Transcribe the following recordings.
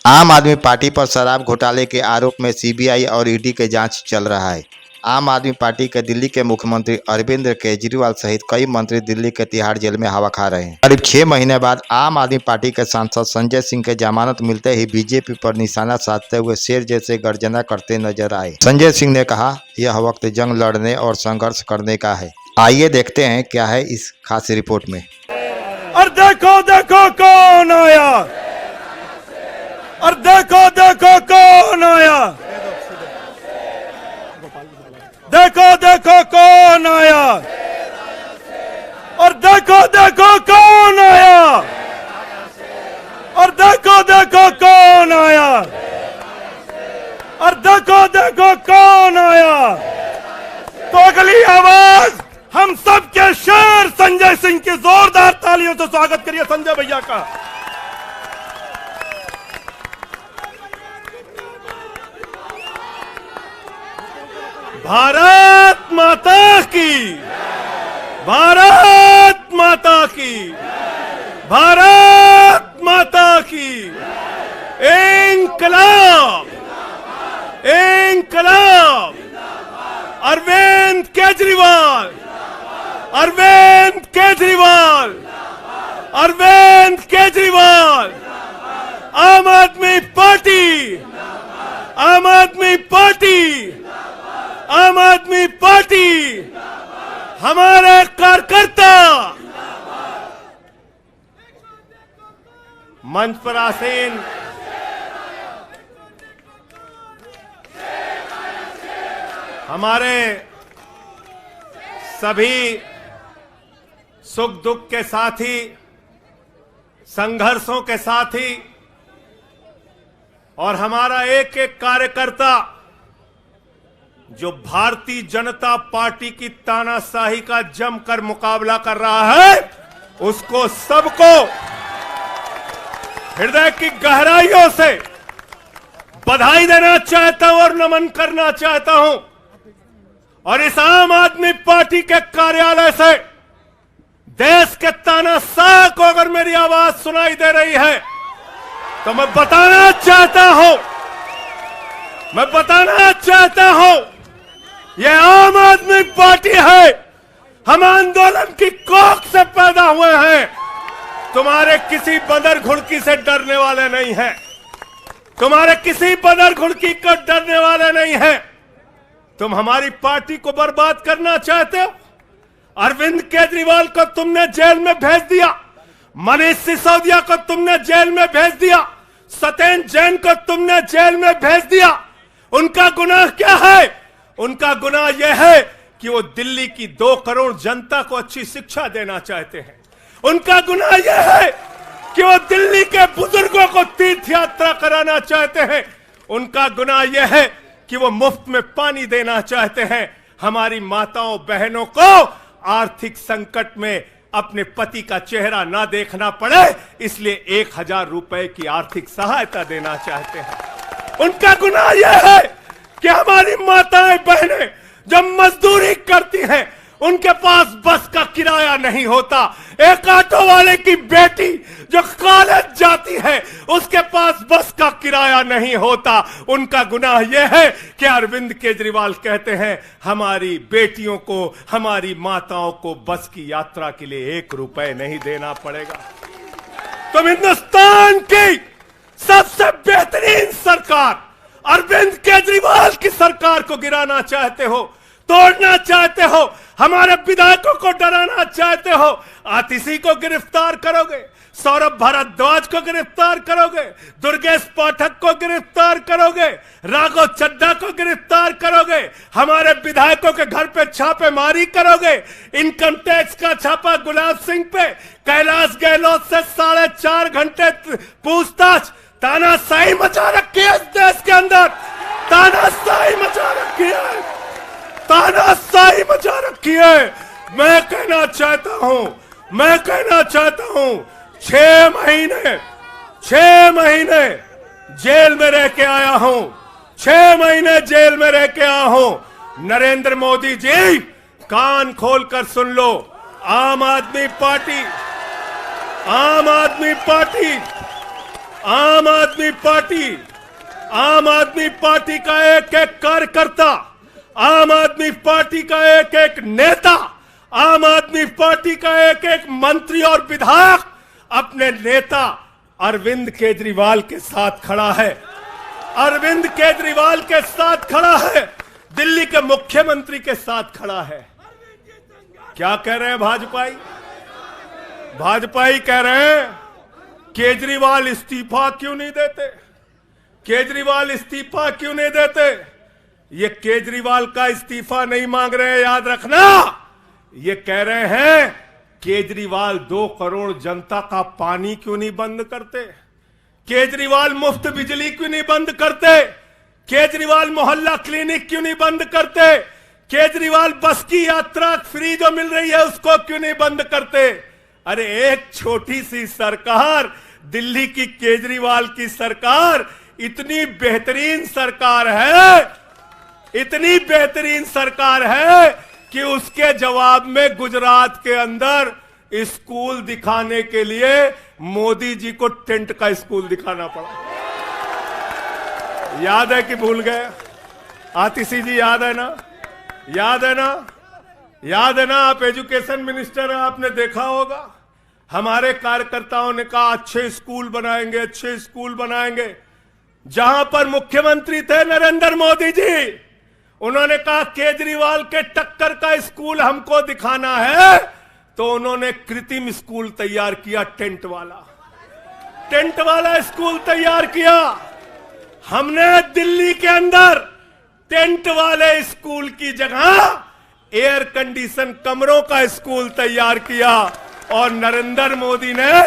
आम आदमी पार्टी पर शराब घोटाले के आरोप में सीबीआई और ईडी की जांच चल रहा है। आम आदमी पार्टी के दिल्ली के मुख्यमंत्री अरविंद केजरीवाल सहित कई मंत्री दिल्ली के तिहाड़ जेल में हवा खा रहे हैं। करीब 6 महीने बाद आम आदमी पार्टी के सांसद संजय सिंह के जमानत मिलते ही बीजेपी पर निशाना साधते हुए शेर जैसे गर्जना करते नजर आए। संजय सिंह ने कहा, यह वक्त जंग लड़ने और संघर्ष करने का है। आइए देखते हैं क्या है इस खास रिपोर्ट में। और देखो देखो कौन आया, और देखो देखो कौन आया, देखो देखो कौन आया, और देखो देखो कौन आया, और देखो देखो कौन आया, और देखो देखो कौन आया। तो अगली आवाज हम सबके शेर संजय सिंह की जोरदार तालियों से स्वागत करिए संजय भैया का। भारत माता की, भारत माता की, भारत माता की। इंकलाब, इंकलाब। अरविंद केजरीवाल, अरविंद केजरीवाल, अरविंद केजरीवाल। आम आदमी पार्टी, आम आदमी पार्टी, आम आदमी पार्टी। हमारे कार्यकर्ता मंच पर आसीन हमारे सभी सुख दुख के साथी, संघर्षों के साथी और हमारा एक एक कार्यकर्ता जो भारतीय जनता पार्टी की तानाशाही का जमकर मुकाबला कर रहा है, उसको सबको हृदय की गहराइयों से बधाई देना चाहता हूं और नमन करना चाहता हूं। और इस आम आदमी पार्टी के कार्यालय से देश के तानाशाह को अगर मेरी आवाज सुनाई दे रही है तो मैं बताना चाहता हूं, मैं बताना चाहता हूं, यह आम आदमी पार्टी है। हम आंदोलन की कोख से पैदा हुए हैं। तुम्हारे किसी बंदर घुड़की से डरने वाले नहीं हैं, तुम्हारे किसी बंदर घुड़की को डरने वाले नहीं हैं। तुम हमारी पार्टी को बर्बाद करना चाहते हो। अरविंद केजरीवाल को तुमने जेल में भेज दिया, मनीष सिसोदिया को तुमने जेल में भेज दिया, सत्येंद्र जैन को तुमने जेल में भेज दिया। उनका गुनाह क्या है? उनका गुनाह यह है कि वो दिल्ली की 2 करोड़ जनता को अच्छी शिक्षा देना चाहते हैं। उनका गुनाह यह है कि वो दिल्ली के बुजुर्गों को तीर्थ यात्रा कराना चाहते हैं। उनका गुनाह यह है कि वो मुफ्त में पानी देना चाहते हैं। हमारी माताओं बहनों को आर्थिक संकट में अपने पति का चेहरा ना देखना पड़े, इसलिए 1000 रुपए की आर्थिक सहायता देना चाहते हैं। उनका गुनाह यह है कि हमारी माताएं बहनें जब मजदूरी करती हैं, उनके पास बस का किराया नहीं होता। एक ऑटो वाले की बेटी जो कॉलेज जाती है, उसके पास बस का किराया नहीं होता। उनका गुनाह यह है कि अरविंद केजरीवाल कहते हैं हमारी बेटियों को, हमारी माताओं को बस की यात्रा के लिए 1 रुपए नहीं देना पड़ेगा। तुम हिंदुस्तान की सबसे बेहतरीन सरकार अरविंद केजरीवाल की सरकार को गिराना चाहते हो, तोड़ना चाहते हो, हमारे विधायकों को डराना चाहते हो। आतिशी को गिरफ्तार करोगे, सौरभ भारद्वाज को गिरफ्तार करोगे, दुर्गेश पाठक को गिरफ्तार करोगे, राघव चड्ढा को गिरफ्तार करोगे, हमारे विधायकों के घर पे छापेमारी करोगे, इनकम टैक्स का छापा गुलाब सिंह पे, कैलाश गहलोत से 4.5 घंटे पूछताछ। तानाशाही मचा रखी है इस देश के अंदर, तानाशाही मचा रखी है, तानाशाही मचा रखी है। मैं कहना चाहता हूं, मैं कहना चाहता हूं, 6 महीने जेल में रह के आया हूं, 6 महीने जेल में रह के आया हूं। नरेंद्र मोदी जी, कान खोलकर सुन लो, आम आदमी पार्टी, आम आदमी पार्टी, आम आदमी पार्टी का एक एक कार्यकर्ता, आम आदमी पार्टी का एक एक नेता, आम आदमी पार्टी का एक एक मंत्री और विधायक अपने नेता अरविंद केजरीवाल के साथ खड़ा है। अरविंद केजरीवाल के साथ खड़ा है, दिल्ली के मुख्यमंत्री के साथ खड़ा है। क्या कह रहे हैं भाजपाई कह रहे हैं केजरीवाल इस्तीफा क्यों नहीं देते, केजरीवाल इस्तीफा क्यों नहीं देते। ये केजरीवाल का इस्तीफा नहीं मांग रहे हैं, याद रखना। ये कह रहे हैं केजरीवाल 2 करोड़ जनता का पानी क्यों नहीं बंद करते, केजरीवाल मुफ्त बिजली क्यों नहीं बंद करते, केजरीवाल मोहल्ला क्लिनिक क्यों नहीं बंद करते, केजरीवाल बस की यात्रा फ्री जो मिल रही है उसको क्यों नहीं बंद करते। अरे एक छोटी सी सरकार, दिल्ली की केजरीवाल की सरकार इतनी बेहतरीन सरकार है, इतनी बेहतरीन सरकार है कि उसके जवाब में गुजरात के अंदर स्कूल दिखाने के लिए मोदी जी को टेंट का स्कूल दिखाना पड़ा। याद है कि भूल गए? आतिशी जी याद है ना? याद है ना? याद है ना? आप एजुकेशन मिनिस्टर हैं, आपने देखा होगा। हमारे कार्यकर्ताओं ने कहा अच्छे स्कूल बनाएंगे, अच्छे स्कूल बनाएंगे। जहां पर मुख्यमंत्री थे नरेंद्र मोदी जी, उन्होंने कहा केजरीवाल के टक्कर का स्कूल हमको दिखाना है, तो उन्होंने कृत्रिम स्कूल तैयार किया, टेंट वाला स्कूल तैयार किया। हमने दिल्ली के अंदर टेंट वाले स्कूल की जगह एयर कंडीशन कमरों का स्कूल तैयार किया। और नरेंद्र मोदी ने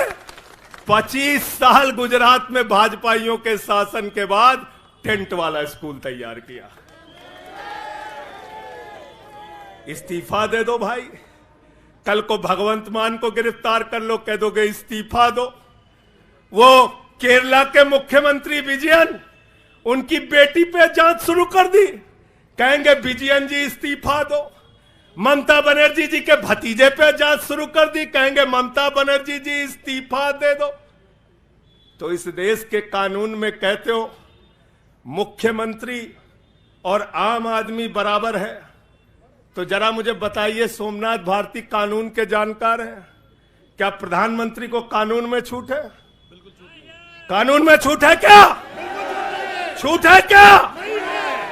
25 साल गुजरात में भाजपाइयों के शासन के बाद टेंट वाला स्कूल तैयार किया। इस्तीफा दे दो भाई, कल को भगवंत मान को गिरफ्तार कर लो, कह दोगे इस्तीफा दो। वो केरला के मुख्यमंत्री विजयन, उनकी बेटी पे जांच शुरू कर दी, कहेंगे विजयन जी इस्तीफा दो। ममता बनर्जी जी के भतीजे पे जांच शुरू कर दी, कहेंगे ममता बनर्जी जी इस्तीफा दे दो। तो इस देश के कानून में कहते हो मुख्यमंत्री और आम आदमी बराबर है, तो जरा मुझे बताइए, सोमनाथ भारती कानून के जानकार हैं, क्या प्रधानमंत्री को कानून में छूट है? कानून में छूट है क्या? छूट है क्या?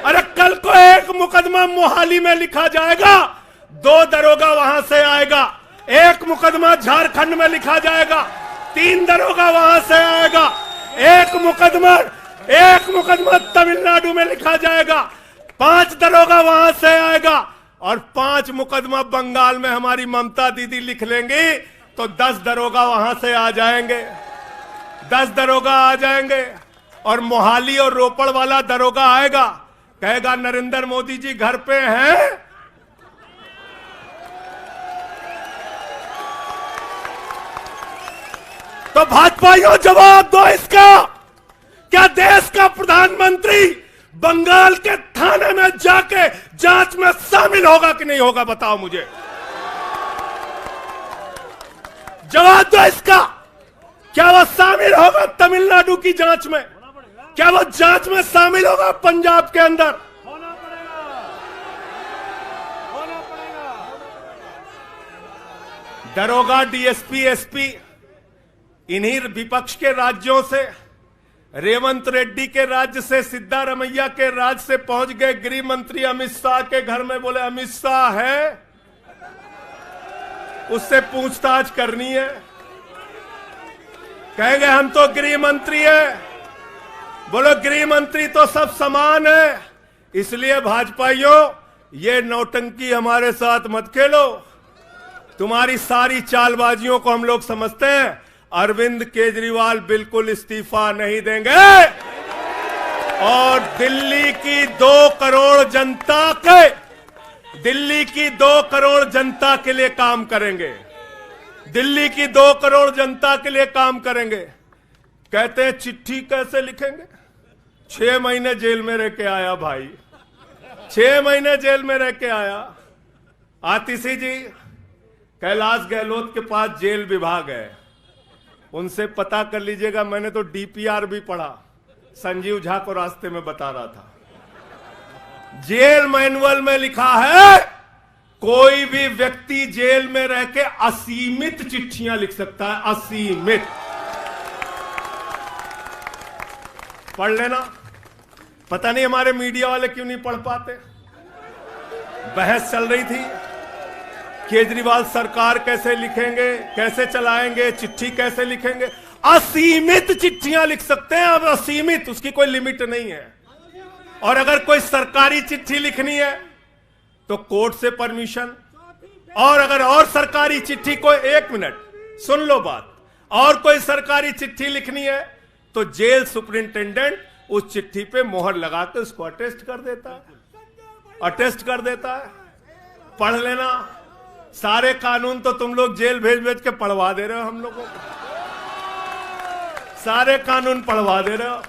अरे कल को एक मुकदमा मोहाली में लिखा जाएगा, 2 दरोगा वहां से आएगा। एक मुकदमा झारखंड में लिखा जाएगा, 3 दरोगा वहां से आएगा। एक मुकदमा तमिलनाडु में लिखा जाएगा, 5 दरोगा वहां से आएगा। और 5 मुकदमा बंगाल में हमारी ममता दीदी लिख लेंगी, तो 10 दरोगा वहां से आ जाएंगे, 10 दरोगा आ जाएंगे। और मोहाली और रोपड़ वाला दरोगा आएगा, कहेगा नरेंद्र मोदी जी घर पे हैं। तो भाजपाइयों जवाब दो इसका, क्या देश का प्रधानमंत्री बंगाल के थाने में जाके जांच में शामिल होगा कि नहीं होगा? बताओ मुझे, जवाब दो इसका। क्या वो शामिल होगा तमिलनाडु की जांच में? क्या वो जांच में शामिल होगा पंजाब के अंदर? दरोगा, डीएसपी, एसपी इन्हीं विपक्ष के राज्यों से, रेवंत रेड्डी के राज्य से, सिद्धारमैया के राज्य से पहुंच गए गृह मंत्री अमित शाह के घर में। बोले अमित शाह है, उससे पूछताछ करनी है। कहेंगे हम तो गृह मंत्री है। बोलो गृह मंत्री तो सब समान है। इसलिए भाजपाइयों, ये नौटंकी हमारे साथ मत खेलो। तुम्हारी सारी चालबाजियों को हम लोग समझते हैं। अरविंद केजरीवाल बिल्कुल इस्तीफा नहीं देंगे और दिल्ली की 2 करोड़ जनता के लिए काम करेंगे। दिल्ली की 2 करोड़ जनता के लिए काम करेंगे। कहते हैं चिट्ठी कैसे लिखेंगे? 6 महीने जेल में रह के आया भाई, 6 महीने जेल में रह के आया। आतिशी जी, कैलाश गहलोत के पास जेल विभाग है, उनसे पता कर लीजिएगा। मैंने तो डीपीआर भी पढ़ा, संजीव झा को रास्ते में बता रहा था। जेल मैनुअल में लिखा है कोई भी व्यक्ति जेल में रह के असीमित चिट्ठियां लिख सकता है, असीमित। पढ़ लेना। पता नहीं हमारे मीडिया वाले क्यों नहीं पढ़ पाते। बहस चल रही थी, केजरीवाल सरकार कैसे लिखेंगे, कैसे चलाएंगे, चिट्ठी कैसे लिखेंगे। असीमित चिट्ठियां लिख सकते हैं अब, असीमित, उसकी कोई लिमिट नहीं है। और अगर कोई सरकारी चिट्ठी लिखनी है तो कोर्ट से परमिशन, और अगर और सरकारी चिट्ठी को, एक मिनट सुन लो बात, और कोई सरकारी चिट्ठी लिखनी है तो जेल सुपरिंटेंडेंट उस चिट्ठी पे मोहर लगा के उसको अटेस्ट कर देता है, अटेस्ट कर देता है। पढ़ लेना। सारे कानून तो तुम लोग जेल भेज भेज के पढ़वा दे रहे हो हम लोगों को, सारे कानून पढ़वा दे रहे हो,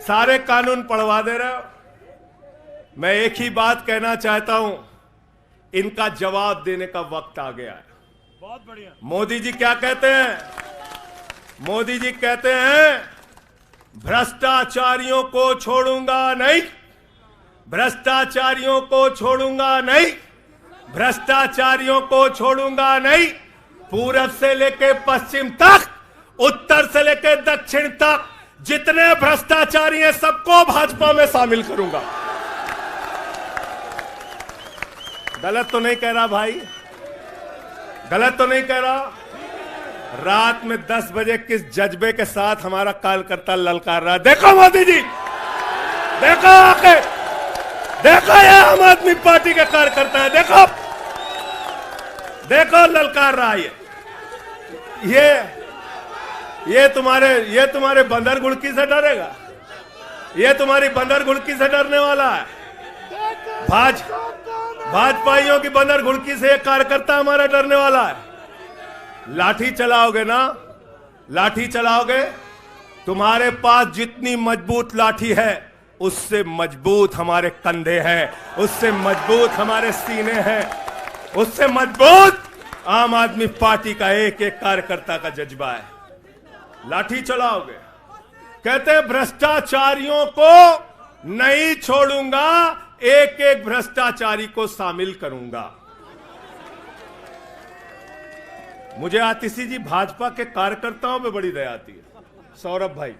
सारे कानून पढ़वा दे रहे हो। मैं एक ही बात कहना चाहता हूं, इनका जवाब देने का वक्त आ गया है। बहुत बढ़िया। मोदी जी क्या कहते हैं? मोदी जी कहते हैं भ्रष्टाचारियों को छोड़ूंगा नहीं, भ्रष्टाचारियों को छोड़ूंगा नहीं, भ्रष्टाचारियों को छोड़ूंगा नहीं। पूरब से लेके पश्चिम तक, उत्तर से लेके दक्षिण तक जितने भ्रष्टाचारी हैं सबको भाजपा में शामिल करूंगा। गलत तो नहीं कह रहा भाई? गलत तो नहीं कह रहा? रात में 10 बजे किस जज्बे के साथ हमारा कार्यकर्ता ललकार रहा है। देखो मोदी जी, देखो आके, देखो ये आम आदमी पार्टी के कार्यकर्ता है, देखो देखो ललकार रहा है। ये तुम्हारे बंदर गुड़की से डरेगा? ये तुम्हारी बंदर गुड़की से डरने वाला है? भाजपाइयों की बंदर गुड़की से एक कार्यकर्ता हमारा डरने वाला है? लाठी चलाओगे ना, लाठी चलाओगे। तुम्हारे पास जितनी मजबूत लाठी है उससे मजबूत हमारे कंधे हैं, उससे मजबूत हमारे सीने हैं, उससे मजबूत आम आदमी पार्टी का एक एक कार्यकर्ता का जज्बा है। लाठी चलाओगे। कहते हैं भ्रष्टाचारियों को नहीं छोड़ूंगा, एक एक भ्रष्टाचारी को शामिल करूंगा। मुझे आतिशी जी भाजपा के कार्यकर्ताओं पे बड़ी दया आती है, सौरभ भाई,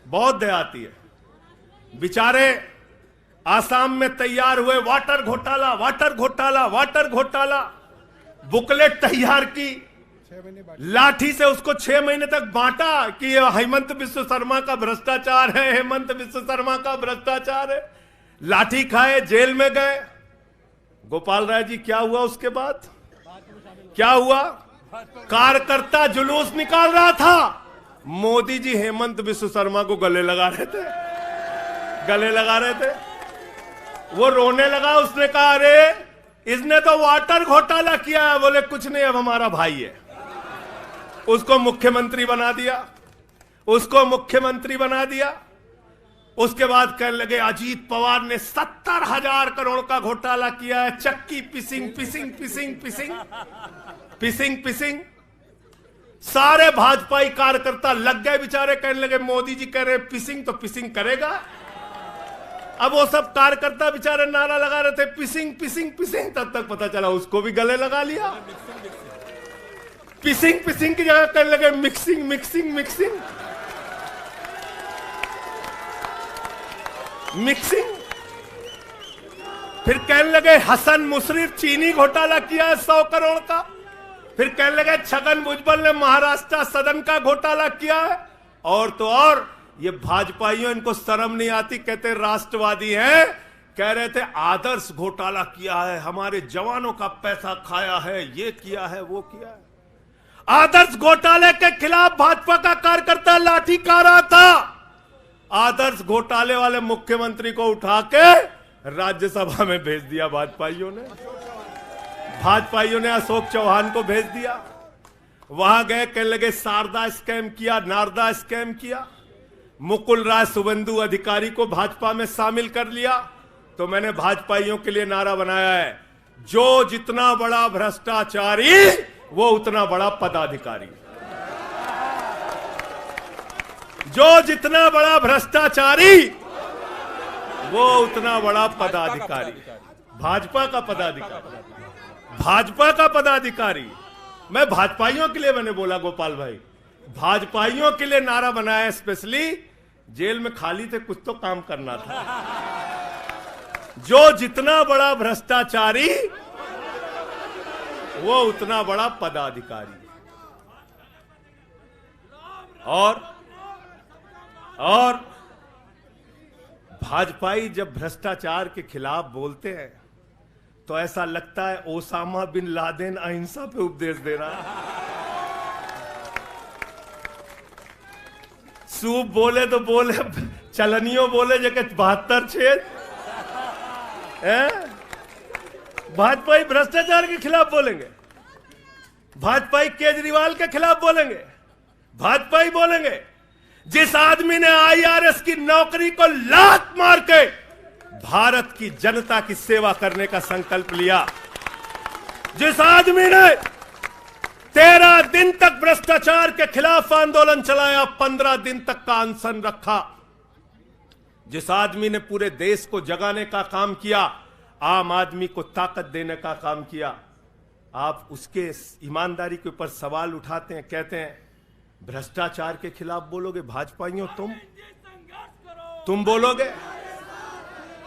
बहुत दया आती है। बेचारे आसाम में तैयार हुए वाटर घोटाला, वाटर घोटाला, वाटर घोटाला, बुकलेट तैयार की, लाठी से उसको 6 महीने तक बांटा कि हेमंत बिस्व शर्मा का भ्रष्टाचार है, हेमंत बिस्व शर्मा का भ्रष्टाचार है। लाठी खाए, जेल में गए। गोपाल राय जी क्या हुआ उसके बाद? क्या हुआ? कार्यकर्ता जुलूस निकाल रहा था, मोदी जी हेमंत बिस्व शर्मा को गले लगा रहे थे, गले लगा रहे थे। वो रोने लगा, उसने कहा अरे इसने तो वाटर घोटाला किया है। बोले कुछ नहीं, अब हमारा भाई है। उसको मुख्यमंत्री बना दिया, उसको मुख्यमंत्री बना दिया। उसके बाद कहने लगे अजीत पवार ने 70,000 करोड़ का घोटाला किया है, चक्की पिसिंग पिसिंग पिसिंग पिसिंग पिसिंग पिसिंग। सारे भाजपाई कार्यकर्ता लग गए बेचारे, कहने लगे मोदी जी कह रहे पिसिंग तो पिसिंग करेगा। अब वो सब कार्यकर्ता बेचारे नारा लगा रहे थे पिसिंग पिसिंग पिसिंग, तब तक पता चला उसको भी गले लगा लिया। पिसिंग पिसिंग की जगह कहने लगे मिक्सिंग मिक्सिंग मिक्सिंग मिक्सिंग। फिर कहने लगे हसन मुशर्रफ चीनी घोटाला किया है 100 करोड़ का। फिर कहने लगे छगन भुजबल ने महाराष्ट्र सदन का घोटाला किया है। और तो और ये भाजपाइयों, इनको शर्म नहीं आती, कहते राष्ट्रवादी हैं, कह रहे थे आदर्श घोटाला किया है, हमारे जवानों का पैसा खाया है, ये किया है, वो किया है। आदर्श घोटाले के खिलाफ भाजपा का कार्यकर्ता लाठी खा रहा था। आदर्श घोटाले वाले मुख्यमंत्री को उठा के राज्यसभा में भेज दिया भाजपाइयों ने। भाजपाइयों ने अशोक चौहान को भेज दिया। वहां गए, कहने लगे शारदा स्कैम किया, नारदा स्कैम किया। मुकुल राय शुभेंदु अधिकारी को भाजपा में शामिल कर लिया। तो मैंने भाजपाइयों के लिए नारा बनाया है, जो जितना बड़ा भ्रष्टाचारी वो उतना बड़ा पदाधिकारी। जो जितना बड़ा भ्रष्टाचारी वो उतना बड़ा पदाधिकारी। भाजपा का पदाधिकारी, भाजपा का पदाधिकारी। मैं भाजपाइयों के लिए मैंने बोला गोपाल भाई, भाजपाइयों के लिए नारा बनाया स्पेशली। जेल में खाली थे, कुछ तो काम करना था। जो जितना बड़ा भ्रष्टाचारी वो उतना बड़ा पदाधिकारी। और भाजपाई जब भ्रष्टाचार के खिलाफ बोलते हैं तो ऐसा लगता है ओसामा बिन लादेन अहिंसा पे उपदेश दे रहा है। सूप बोले तो बोले, चलनियों बोले जगह 72 छेद। भाजपाई भ्रष्टाचार के खिलाफ बोलेंगे, भाजपाई केजरीवाल के खिलाफ बोलेंगे, भाजपाई बोलेंगे जिस आदमी ने आईआरएस की नौकरी को लात मार के भारत की जनता की सेवा करने का संकल्प लिया, जिस आदमी ने 13 दिन तक भ्रष्टाचार के खिलाफ आंदोलन चलाया, 15 दिन तक का अनशन रखा, जिस आदमी ने पूरे देश को जगाने का काम किया, आम आदमी को ताकत देने का काम किया, आप उसके ईमानदारी के ऊपर सवाल उठाते हैं, कहते हैं भ्रष्टाचार के खिलाफ बोलोगे। भाजपाइयों तुम बोलोगे,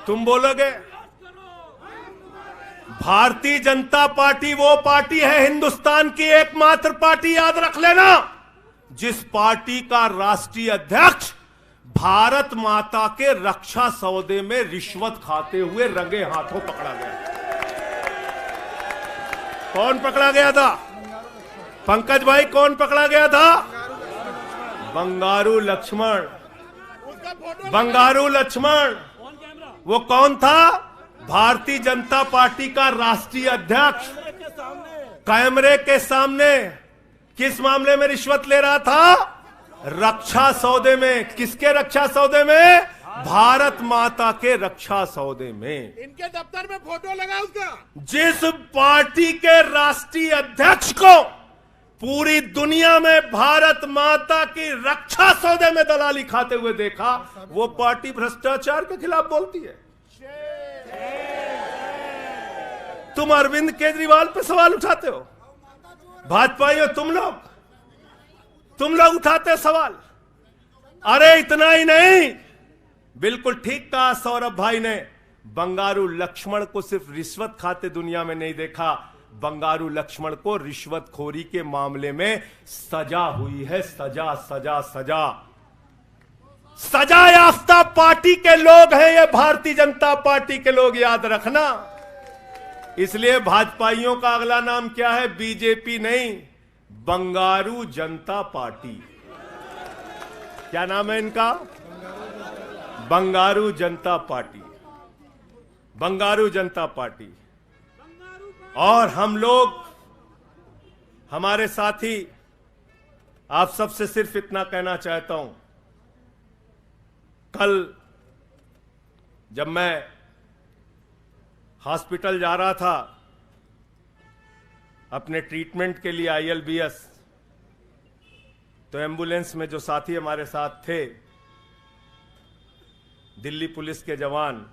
तुम बोलोगे। भारतीय जनता पार्टी वो पार्टी है, हिंदुस्तान की एकमात्र पार्टी, याद रख लेना, जिस पार्टी का राष्ट्रीय अध्यक्ष भारत माता के रक्षा सौदे में रिश्वत खाते हुए रंगे हाथों पकड़ा गया। कौन पकड़ा गया था? पंकज भाई, कौन पकड़ा गया था? बंगारू लक्ष्मण। बंगारू लक्ष्मण वो कौन था? भारतीय जनता पार्टी का राष्ट्रीय अध्यक्ष। कैमरे के सामने किस मामले में रिश्वत ले रहा था? रक्षा सौदे में। किसके रक्षा सौदे में? भारत माता के रक्षा सौदे में। इनके दफ्तर में फोटो लगा उसका। जिस पार्टी के राष्ट्रीय अध्यक्ष को पूरी दुनिया में भारत माता की रक्षा सौदे में दलाली खाते हुए देखा, वो पार्टी भ्रष्टाचार के खिलाफ बोलती है। तुम अरविंद केजरीवाल पे सवाल उठाते हो, भाजपाइयों तुम लोग उठाते हो सवाल। अरे इतना ही नहीं, बिल्कुल ठीक कहा सौरभ भाई ने, बंगारू लक्ष्मण को सिर्फ रिश्वत खाते दुनिया में नहीं देखा, बंगारू लक्ष्मण को रिश्वतखोरी के मामले में सजा हुई है। सजा सजा सजा सजा याफ्ता पार्टी के लोग हैं ये भारतीय जनता पार्टी के लोग, याद रखना। इसलिए भाजपाइयों का अगला नाम क्या है? बीजेपी नहीं, बंगारू जनता पार्टी। क्या नाम है इनका? बंगारू जनता पार्टी। बंगारू जनता पार्टी। और हम लोग, हमारे साथी, आप सबसे सिर्फ इतना कहना चाहता हूं, कल जब मैं हॉस्पिटल जा रहा था अपने ट्रीटमेंट के लिए ILBS, तो एम्बुलेंस में जो साथी हमारे साथ थे, दिल्ली पुलिस के जवान,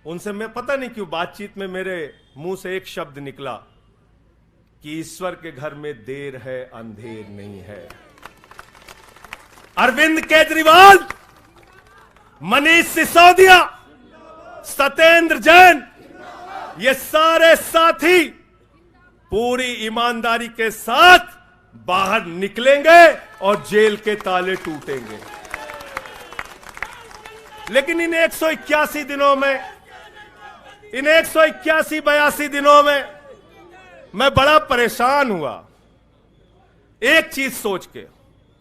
उनसे मैं पता नहीं क्यों बातचीत में मेरे मुंह से एक शब्द निकला कि ईश्वर के घर में देर है अंधेर नहीं है। अरविंद केजरीवाल, मनीष सिसोदिया, सत्येंद्र जैन, ये सारे साथी पूरी ईमानदारी के साथ बाहर निकलेंगे और जेल के ताले टूटेंगे। लेकिन इन 181 दिनों में, इन 181-82 दिनों में मैं बड़ा परेशान हुआ, एक चीज सोच के,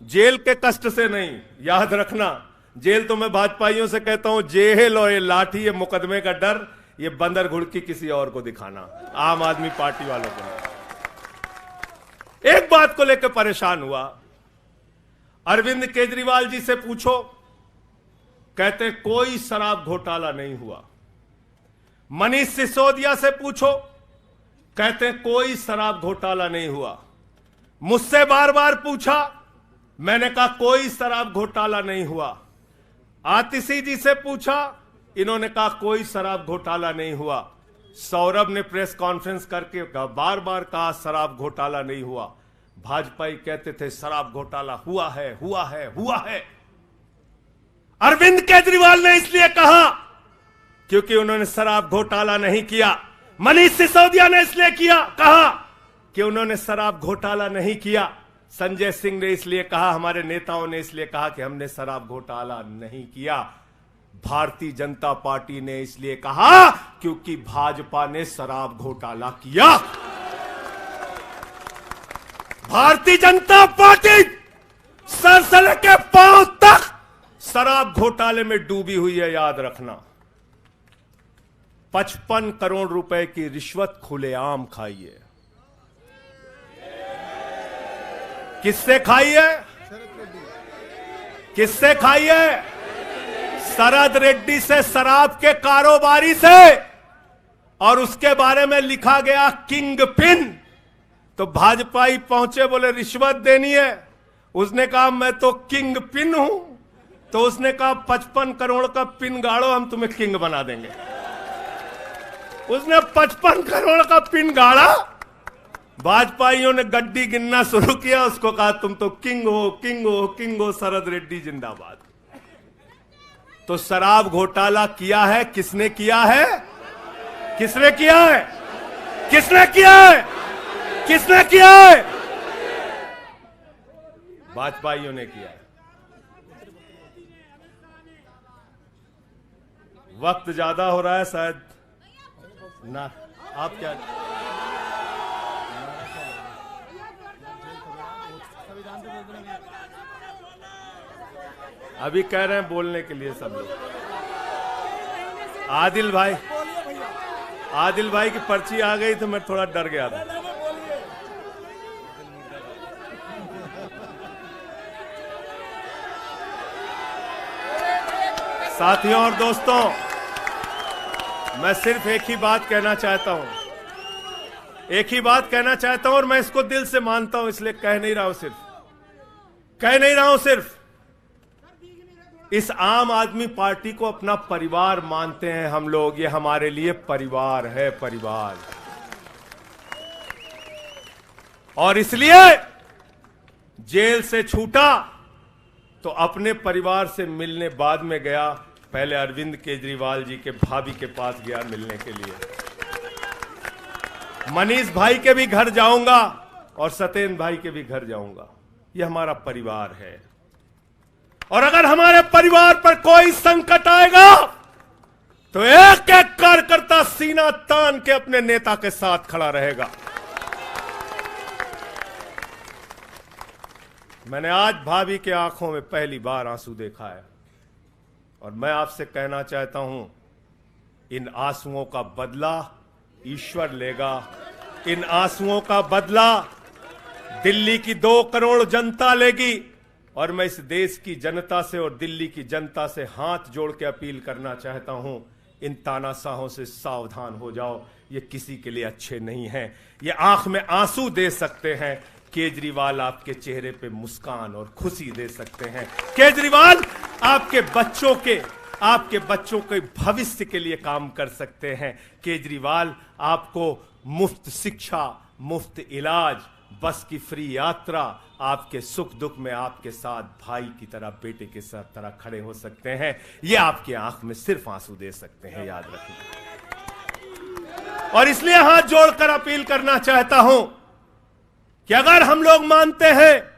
जेल के कष्ट से नहीं, याद रखना, जेल तो मैं भाजपाइयों से कहता हूं, जेल और ये लाठी, ये मुकदमे का डर, ये बंदर घुड़की किसी और को दिखाना, आम आदमी पार्टी वालों को। एक बात को लेकर परेशान हुआ, अरविंद केजरीवाल जी से पूछो, कहते कोई शराब घोटाला नहीं हुआ। मनीष सिसोदिया से पूछो, कहते कोई शराब घोटाला नहीं हुआ। मुझसे बार बार पूछा, मैंने कहा कोई शराब घोटाला नहीं हुआ। आतिशी जी से पूछा, इन्होंने कहा कोई शराब घोटाला नहीं हुआ। सौरभ ने प्रेस कॉन्फ्रेंस करके बार बार कहा शराब घोटाला नहीं हुआ। भाजपाई कहते थे शराब घोटाला हुआ है, हुआ है, हुआ है। अरविंद केजरीवाल ने इसलिए कहा क्योंकि उन्होंने शराब घोटाला नहीं किया। मनीष सिसोदिया ने इसलिए कहा कि उन्होंने शराब घोटाला नहीं किया। संजय सिंह ने इसलिए कहा, हमारे नेताओं ने इसलिए कहा कि हमने शराब घोटाला नहीं किया। भारतीय जनता पार्टी ने इसलिए कहा क्योंकि भाजपा ने शराब घोटाला किया। भारतीय जनता पार्टी सर से लेकर पांव तक शराब घोटाले में डूबी हुई है, याद रखना। 55 करोड़ रुपए की रिश्वत खुलेआम खाई है। किससे खाई है? किससे खाई है? शरद रेड्डी से, शराब के कारोबारी से। और उसके बारे में लिखा गया किंग पिन। तो भाजपाई पहुंचे, बोले रिश्वत देनी है। उसने कहा मैं तो किंग पिन हूं। तो उसने कहा 55 करोड़ का पिन गाड़ो, हम तुम्हें किंग बना देंगे। उसने 55 करोड़ का पिन गाड़ा। भाजपाइयों ने गड्डी गिनना शुरू किया। उसको कहा तुम तो किंग हो, किंग हो, किंग हो, शरद रेड्डी जिंदाबाद। तो शराब घोटाला किया है, किसने किया है? किसने किया है? किसने किया है? किसने किया है? भाजपाइयों ने किया है। वक्त ज्यादा हो रहा है शायद ना, आप क्या? अभी कह रहे हैं बोलने के लिए सब लोग। आदिल भाई की पर्ची आ गई तो मैं थोड़ा डर गया था। साथियों और दोस्तों, मैं सिर्फ एक ही बात कहना चाहता हूं। एक ही बात कहना चाहता हूं और मैं इसको दिल से मानता हूं, इसलिए कह नहीं रहा हूं सिर्फ। इस आम आदमी पार्टी को अपना परिवार मानते हैं हम लोग। ये हमारे लिए परिवार है, परिवार। और इसलिए जेल से छूटा तो अपने परिवार से मिलने बाद में गया। पहले अरविंद केजरीवाल जी के भाभी के पास गया मिलने के लिए। मनीष भाई के भी घर जाऊंगा और सत्येंद्र भाई के भी घर जाऊंगा। ये हमारा परिवार है। और अगर हमारे परिवार पर कोई संकट आएगा तो एक एक कार्यकर्ता सीना तान के अपने नेता के साथ खड़ा रहेगा। मैंने आज भाभी के आंखों में पहली बार आंसू देखा है और मैं आपसे कहना चाहता हूं, इन आंसुओं का बदला ईश्वर लेगा। इन आंसुओं का बदला दिल्ली की 2 करोड़ जनता लेगी। और मैं इस देश की जनता से और दिल्ली की जनता से हाथ जोड़ के अपील करना चाहता हूं, इन तानाशाहों से सावधान हो जाओ। ये किसी के लिए अच्छे नहीं हैं। ये आंख में आंसू दे सकते हैं, केजरीवाल आपके चेहरे पे मुस्कान और खुशी दे सकते हैं। केजरीवाल आपके बच्चों के भविष्य के लिए काम कर सकते हैं। केजरीवाल आपको मुफ्त शिक्षा, मुफ्त इलाज, बस की फ्री यात्रा, आपके सुख दुख में आपके साथ भाई की तरह, बेटे के साथ तरह खड़े हो सकते हैं। ये आपकी आंख में सिर्फ आंसू दे सकते हैं, याद रखना। और इसलिए हाथ जोड़कर अपील करना चाहता हूं कि अगर हम लोग मानते हैं,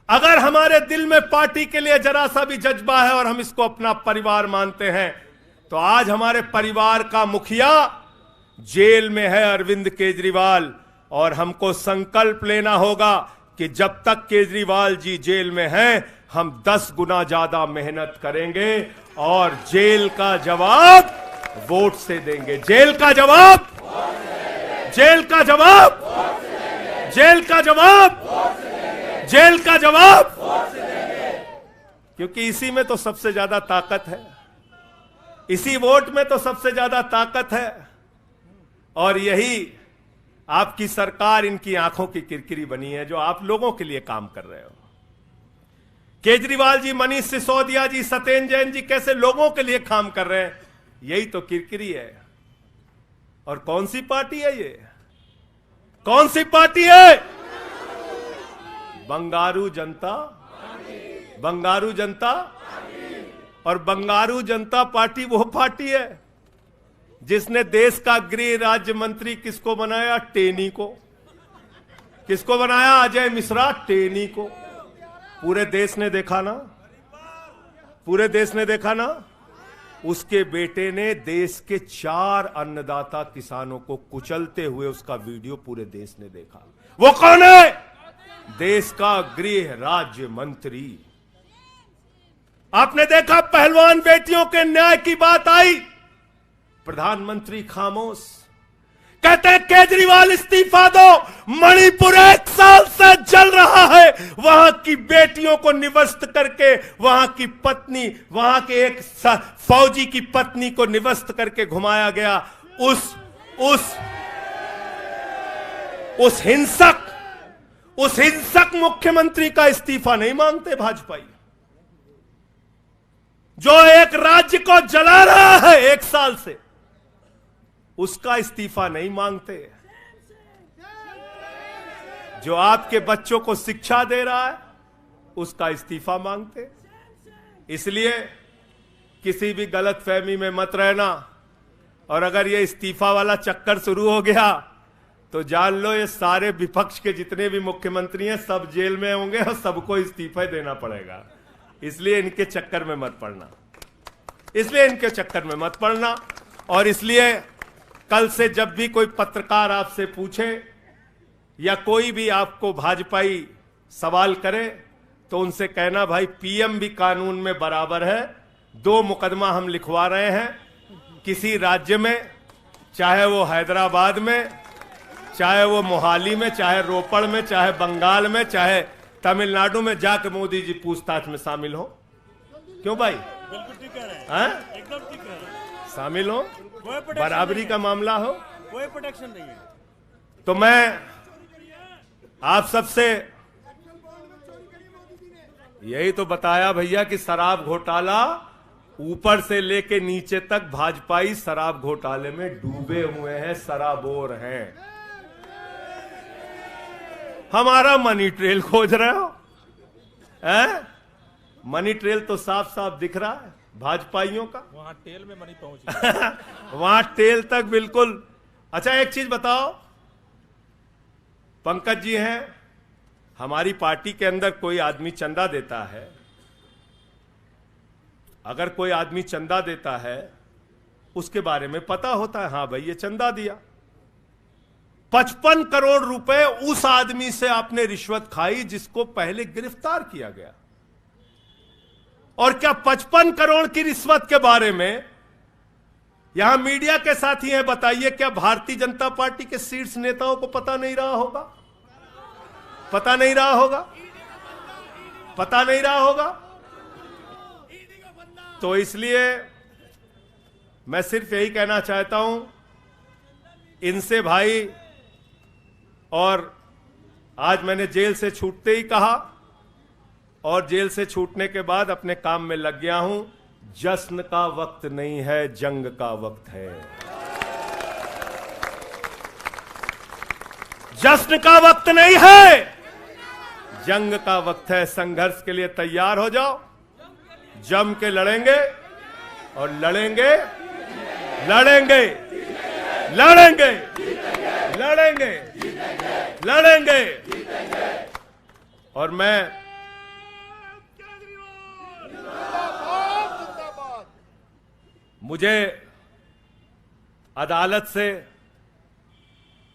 अगर हमारे दिल में पार्टी के लिए जरा सा भी जज्बा है और हम इसको अपना परिवार मानते हैं, तो आज हमारे परिवार का मुखिया जेल में है, अरविंद केजरीवाल। और हमको संकल्प लेना होगा कि जब तक केजरीवाल जी जेल में हैं, हम 10 गुना ज्यादा मेहनत करेंगे और जेल का जवाब वोट से देंगे। जेल का जवाब क्योंकि इसी में तो सबसे ज्यादा ताकत है, इसी वोट में तो सबसे ज्यादा ताकत है। और यही आपकी सरकार इनकी आंखों की किरकिरी बनी है, जो आप लोगों के लिए काम कर रहे हो। केजरीवाल जी, मनीष सिसोदिया जी, सत्येंद्र जैन जी कैसे लोगों के लिए काम कर रहे हैं, यही तो किरकिरी है। और कौन सी पार्टी है ये? कौन सी पार्टी है? बंगारू जनता, बंगारू जनता। और बंगारू जनता पार्टी वो पार्टी है जिसने देश का गृह राज्य मंत्री किसको बनाया? टेनी को। किसको बनाया? अजय मिश्रा टेनी को। पूरे देश ने देखा ना, पूरे देश ने देखा ना। उसके बेटे ने देश के 4 अन्नदाता किसानों को कुचलते हुए उसका वीडियो पूरे देश ने देखा। वो कौन है? देश का गृह राज्य मंत्री। आपने देखा पहलवान बेटियों के न्याय की बात आई, प्रधानमंत्री खामोश। कहते हैं केजरीवाल इस्तीफा दो, मणिपुर 1 साल से जल रहा है, वहां की बेटियों को निवस्त करके, वहां की पत्नी, वहां के एक फौजी की पत्नी को निवस्त करके घुमाया गया। उस हिंसक मुख्यमंत्री का इस्तीफा नहीं मांगते भाजपाई, जो एक राज्य को जला रहा है 1 साल से, उसका इस्तीफा नहीं मांगते। जो आपके बच्चों को शिक्षा दे रहा है उसका इस्तीफा मांगते। इसलिए किसी भी गलतफहमी में मत रहना। और अगर ये इस्तीफा वाला चक्कर शुरू हो गया तो जान लो ये सारे विपक्ष के जितने भी मुख्यमंत्री हैं सब जेल में होंगे और सबको इस्तीफा देना पड़ेगा। इसलिए इनके चक्कर में मत पड़ना, इसलिए इनके चक्कर में मत पड़ना। और इसलिए कल से जब भी कोई पत्रकार आपसे पूछे या कोई भी आपको भाजपाई सवाल करे तो उनसे कहना, भाई पीएम भी कानून में बराबर है। 2 मुकदमा हम लिखवा रहे हैं किसी राज्य में, चाहे वो हैदराबाद में, चाहे वो मोहाली में, चाहे रोपड़ में, चाहे बंगाल में, चाहे तमिलनाडु में, जाकर मोदी जी पूछताछ में शामिल हो। क्यों भाई? बिल्कुल ठीक कह रहे हैं, हैं? एकदम ठीक कह रहे हैं। शामिल हो, बराबरी का मामला हो, कोई प्रोटेक्शन नहीं है। तो मैं आप सबसे यही तो बताया भैया कि शराब घोटाला ऊपर से लेके नीचे तक भाजपाई शराब घोटाले में डूबे हुए हैं, सराबोर हैं। हमारा मनी ट्रेल खोज रहे हो? हैं? मनी ट्रेल तो साफ साफ दिख रहा है भाजपाइयों का। वहां टेल में मनी पहुंच वहां टेल तक बिल्कुल। अच्छा एक चीज बताओ, पंकज जी हैं, हमारी पार्टी के अंदर कोई आदमी चंदा देता है, अगर कोई आदमी चंदा देता है उसके बारे में पता होता है, हाँ भाई ये चंदा दिया। 55 करोड़ रुपए उस आदमी से आपने रिश्वत खाई जिसको पहले गिरफ्तार किया गया। और क्या 55 करोड़ की रिश्वत के बारे में यहां मीडिया के साथी हैं, बताइए क्या भारतीय जनता पार्टी के शीर्ष नेताओं को पता नहीं रहा होगा? पता नहीं रहा होगा? पता नहीं रहा होगा? तो इसलिए मैं सिर्फ यही कहना चाहता हूं इनसे भाई, और आज मैंने जेल से छूटते ही कहा और जेल से छूटने के बाद अपने काम में लग गया हूं। जश्न का वक्त नहीं है, जंग का वक्त है। जश्न का वक्त नहीं है, जंग का वक्त है। संघर्ष के लिए तैयार हो जाओ, जम के लड़ेंगे और लड़ेंगे, लड़ेंगे, लड़ेंगे, लड़ेंगे, लड़ेंगे। और मैं मुझे अदालत से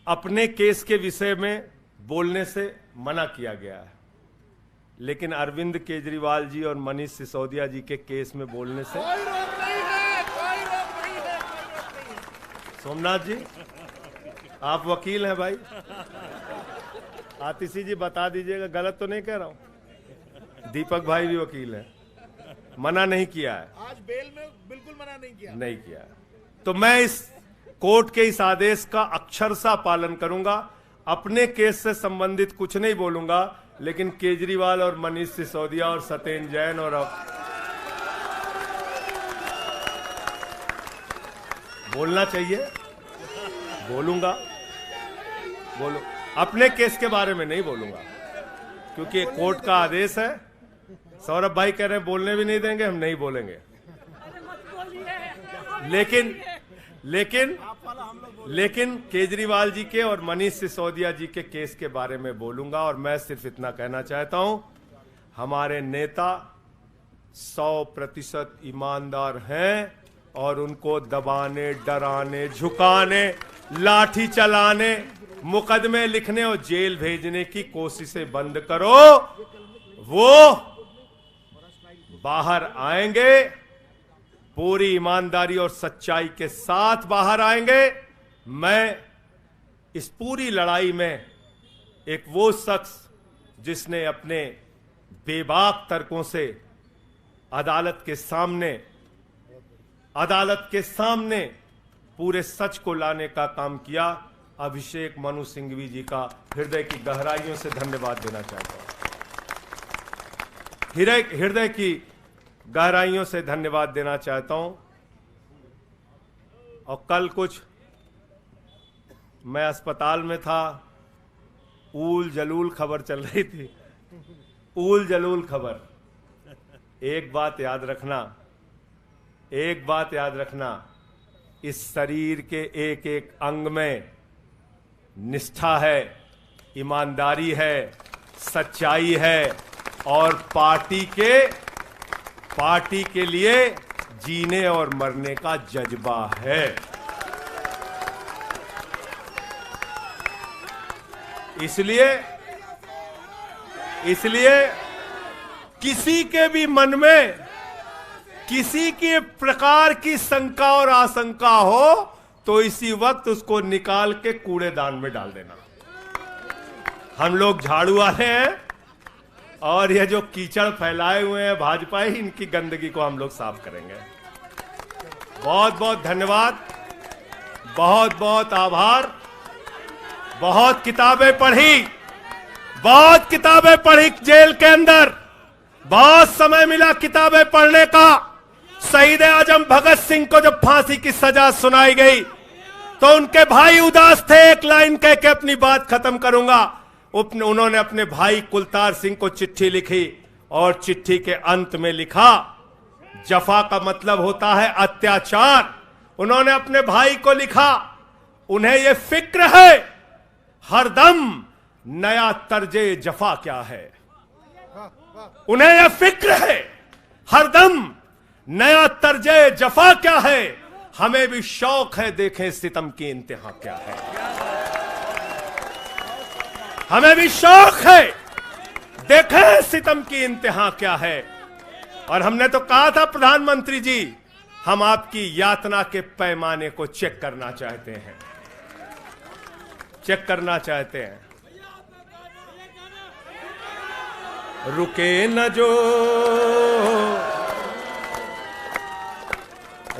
अपने केस के विषय में बोलने से मना किया गया है, लेकिन अरविंद केजरीवाल जी और मनीष सिसोदिया जी के केस में बोलने से कोई रोक नहीं है, कोई रोक नहीं है, कोई रोक नहीं है। सोमनाथ जी आप वकील हैं भाई, आतिशी जी बता दीजिएगा, गलत तो नहीं कह रहा हूं। दीपक भाई भी वकील हैं, मना नहीं किया है, आज बेल में बिल्कुल मना नहीं किया। नहीं किया है। तो मैं इस कोर्ट के इस आदेश का अक्षरशः पालन करूंगा। अपने केस से संबंधित कुछ नहीं बोलूंगा, लेकिन केजरीवाल और मनीष सिसोदिया और सत्येंद्र जैन और अब बोलना चाहिए, बोलूंगा, बोलो। अपने केस के बारे में नहीं बोलूंगा क्योंकि एक कोर्ट का आदेश है। सौरभ भाई कह रहे हैं बोलने भी नहीं देंगे, हम नहीं बोलेंगे। लेकिन केजरीवाल जी के और मनीष सिसोदिया जी के केस के बारे में बोलूंगा। और मैं सिर्फ इतना कहना चाहता हूं, हमारे नेता 100% ईमानदार हैं और उनको दबाने, डराने, झुकाने, लाठी चलाने, मुकदमे लिखने और जेल भेजने की कोशिशें बंद करो। वो बाहर आएंगे, पूरी ईमानदारी और सच्चाई के साथ बाहर आएंगे। मैं इस पूरी लड़ाई में एक वो शख्स जिसने अपने बेबाक तर्कों से अदालत के सामने पूरे सच को लाने का काम किया, अभिषेक मनु सिंघवी जी का हृदय की गहराइयों से धन्यवाद देना चाहता हूं। हृदय की गहराइयों से धन्यवाद देना चाहता हूं। और कल कुछ मैं अस्पताल में था, ऊल जलूल खबर चल रही थी, ऊल जलूल खबर। एक बात याद रखना, इस शरीर के एक एक अंग में निष्ठा है, ईमानदारी है, सच्चाई है और पार्टी के लिए जीने और मरने का जज्बा है। इसलिए किसी के भी मन में किसी के प्रकार की शंका और आशंका हो तो इसी वक्त उसको निकाल के कूड़ेदान में डाल देना। हम लोग झाड़ू वाले हैं और ये जो कीचड़ फैलाए हुए हैं भाजपा ही, इनकी गंदगी को हम लोग साफ करेंगे। बहुत बहुत धन्यवाद, बहुत बहुत आभार। बहुत किताबें पढ़ी जेल के अंदर, बहुत समय मिला किताबें पढ़ने का। शहीद आजम भगत सिंह को जब फांसी की सजा सुनाई गई तो उनके भाई उदास थे। एक लाइन कह के अपनी बात खत्म करूंगा। उन्होंने अपने भाई कुलतार सिंह को चिट्ठी लिखी और चिट्ठी के अंत में लिखा, जफा का मतलब होता है अत्याचार। उन्होंने अपने भाई को लिखा, उन्हें यह फिक्र है हरदम नया तर्जे जफा क्या है। उन्हें यह फिक्र है हरदम नया तर्जे जफा क्या है। हमें भी शौक है देखें सितम की इंतहा क्या है। हमें भी शौक है देखें सितम की इंतहा क्या है। और हमने तो कहा था प्रधानमंत्री जी, हम आपकी यातना के पैमाने को चेक करना चाहते हैं, चेक करना चाहते हैं। रुके न जो,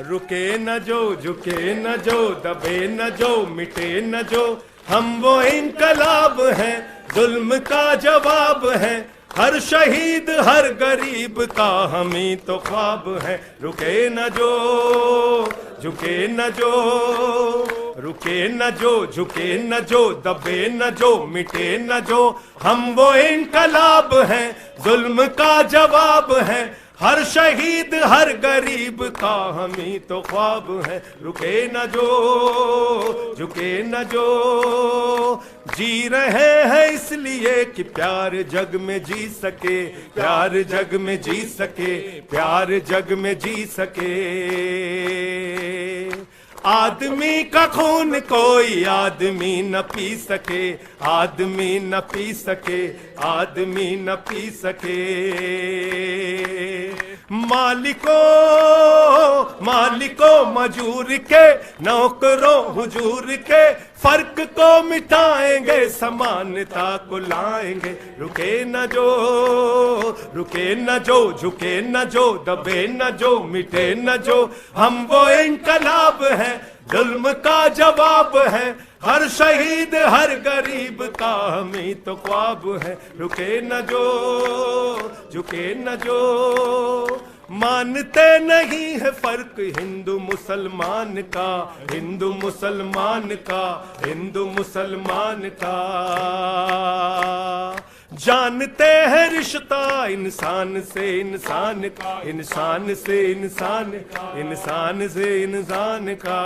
रुके न जो, झुके न जो, दबे न जो, मिटे न जो, हम वो इंकलाब हैं, जुल्म का जवाब है। हर शहीद हर गरीब का हम ही तो ख्वाब है। रुके न जो, झुके न जो, रुके न जो, झुके न जो, दबे न जो, मिटे न जो, हम वो इंकलाब हैं, जुल्म का जवाब है। हर शहीद हर गरीब का हम ही तो ख्वाब है। रुके न जो, झुके न जो, जी रहे हैं इसलिए कि प्यार जग में जी सके, प्यार जग में जी सके, प्यार जग में जी सके। आदमी का खून कोई आदमी न पी सके, आदमी न पी सके, आदमी न पी सके। मालिकों मजूर के, नौकरों हुजूर के, फर्क को मिटाएंगे, समानता को लाएंगे। रुके न जो, रुके न जो, झुके न जो, दबे न जो, मिटे न जो, हम वो इंकलाब हैं, जुल्म का जवाब है, हर शहीद हर गरीब का हमें तो ख्वाब है। रुके न जो, झुके न जो, मानते नहीं है फर्क हिंदू मुसलमान का, हिंदू मुसलमान का, हिंदू मुसलमान का। जानते हैं रिश्ता इंसान से इंसान का, इंसान से इंसान, इंसान से इंसान का।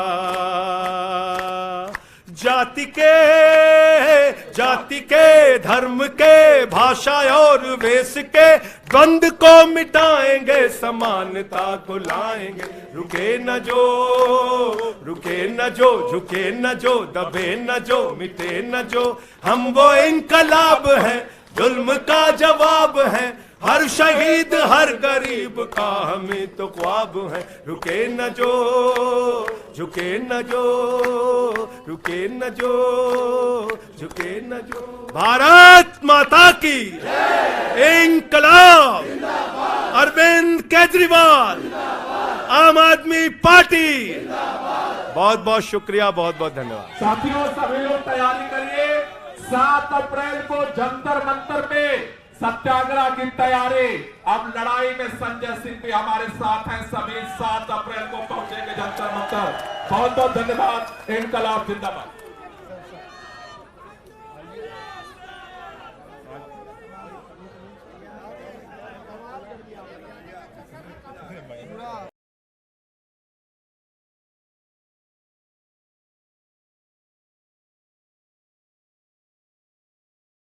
जाति के धर्म के भाषा और वेश के द्वंद को मिटाएंगे, समानता को लाएंगे। रुके न जो, रुके न जो, झुके न जो, दबे न जो, मिटे न जो, हम वो इनकलाब है, जुल्म का जवाब है, हर शहीद हर गरीब का हमें तो ख्वाब है। रुके न जो, झुके न जो, रुके न जो, झुके न जो। भारत माता की इंकलाब, अरविंद केजरीवाल, आम आदमी पार्टी। बहुत बहुत शुक्रिया, बहुत बहुत धन्यवाद। साथियों सभी लोग तैयारी करिए, 7 अप्रैल को जंतर मंतर पे सत्याग्रह की तैयारी। अब लड़ाई में संजय सिंह भी हमारे साथ हैं, सभी 7 अप्रैल को पहुंचेंगे जंतर मंतर। बहुत बहुत धन्यवाद। इंकलाब जिंदाबाद।